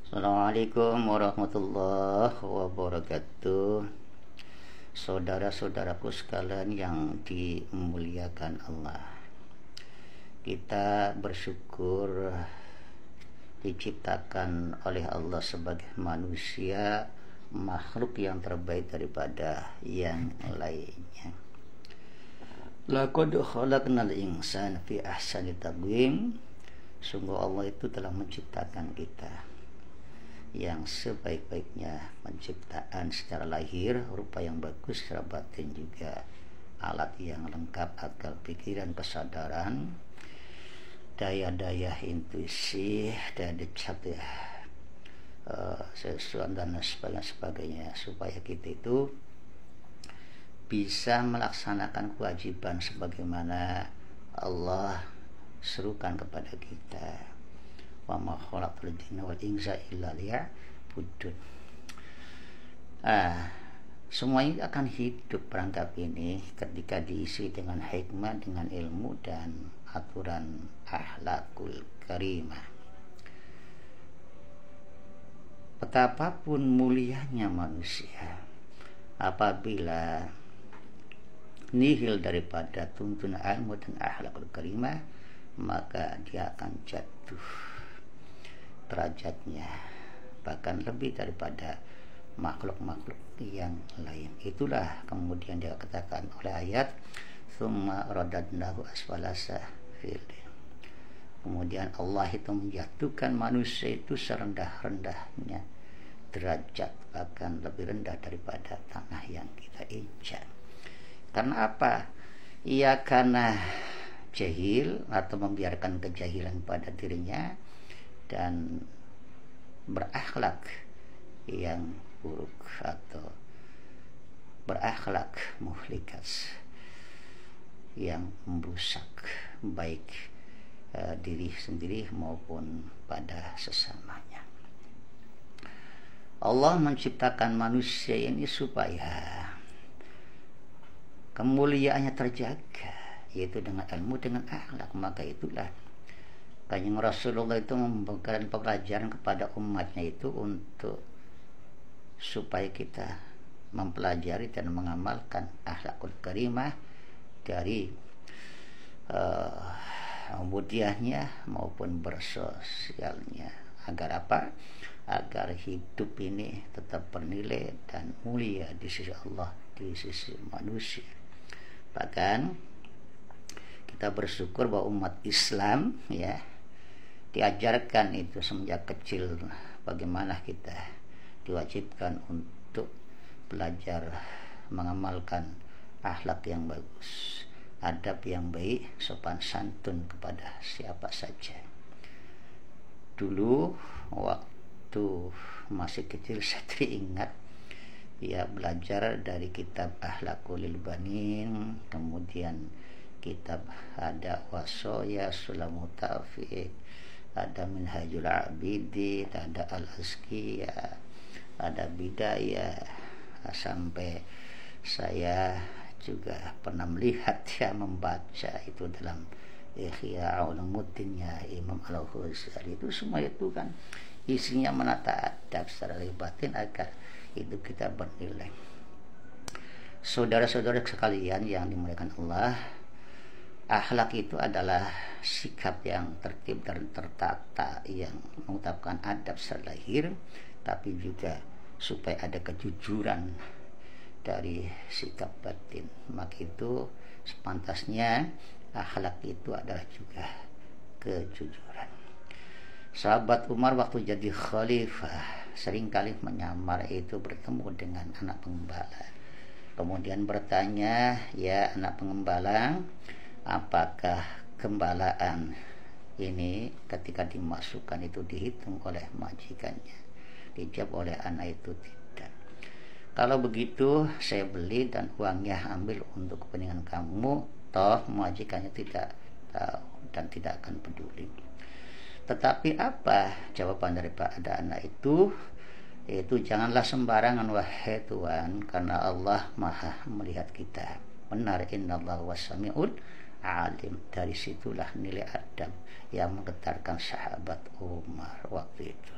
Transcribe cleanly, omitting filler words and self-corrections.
Assalamualaikum warahmatullahi wabarakatuh. Saudara-saudaraku sekalian yang dimuliakan Allah, kita bersyukur diciptakan oleh Allah sebagai manusia, makhluk yang terbaik daripada yang lainnya. Laqad khalaqnal insana fi ahsani taqwim. Sungguh Allah itu telah menciptakan kita yang sebaik-baiknya penciptaan secara lahir, rupa yang bagus, secara batin juga alat yang lengkap, akal, pikiran, kesadaran, daya-daya intuisi, dan sesuatu dan sebagainya, supaya kita itu bisa melaksanakan kewajiban sebagaimana Allah serukan kepada kita. Wa ma khalaqtul jinna wal insa illa liya'budun. Semua ini akan hidup perangkap ini ketika diisi dengan hikmah, dengan ilmu dan aturan akhlakul karimah. Betapapun mulianya manusia, apabila nihil daripada tuntunan ilmu dan akhlakul karimah, maka dia akan jatuh derajatnya bahkan lebih daripada makhluk-makhluk yang lain. Itulah kemudian dia katakan oleh ayat summa radadnahu asfala safilin. Kemudian Allah itu menjatuhkan manusia itu serendah-rendahnya derajat, bahkan lebih rendah daripada tanah yang kita injak. Karena apa? Ya karena jahil atau membiarkan kejahilan pada dirinya dan berakhlak yang buruk atau berakhlak muhlikas yang merusak baik diri sendiri maupun pada sesamanya. Allah menciptakan manusia ini supaya kemuliaannya terjaga, yaitu dengan ilmu, dengan akhlak. Maka itulah Kanjeng Rasulullah itu memberikan pelajaran kepada umatnya itu untuk supaya kita mempelajari dan mengamalkan akhlakul karimah dari ubudiahnya maupun bersosialnya. Agar apa? Agar hidup ini tetap bernilai dan mulia di sisi Allah, di sisi manusia. Bahkan kita bersyukur bahwa umat Islam diajarkan itu semenjak kecil bagaimana kita diwajibkan untuk belajar mengamalkan akhlak yang bagus, adab yang baik, sopan santun kepada siapa saja. Dulu waktu masih kecil saya teringat belajar dari kitab Akhlaqul Banin, kemudian kitab ada Wasoya Sulamut Taufiq, ada Minhajul Abidin, ada Al-Azkiyah, ada Bidayah, sampai saya juga pernah melihat membaca itu dalam Ihya Ulumuddinnya Imam Al-Ghazali. Itu semua itu kan isinya menata adab secara batin agar itu kita bernilai. Saudara-saudara sekalian yang dimuliakan Allah, akhlak itu adalah sikap yang tertib dan tertata, yang mengutamakan adab secara lahir, tapi juga supaya ada kejujuran dari sikap batin. Maka itu sepantasnya akhlak itu adalah juga kejujuran. Sahabat Umar waktu jadi khalifah seringkali menyamar itu bertemu dengan anak pengembala. Kemudian bertanya, ya anak pengembala, apakah gembalaan ini ketika dimasukkan itu dihitung oleh majikannya? Dijawab oleh anak itu, tidak. Kalau begitu saya beli dan uangnya ambil untuk kepentingan kamu, toh majikannya tidak tahu dan tidak akan peduli. Tetapi apa jawaban daripada anak itu? Yaitu janganlah sembarangan wahai Tuhan, karena Allah maha melihat kita. Benar, innallaha wasami'ul alim. Dari situlah nilai adab yang menggetarkan sahabat Umar waktu itu.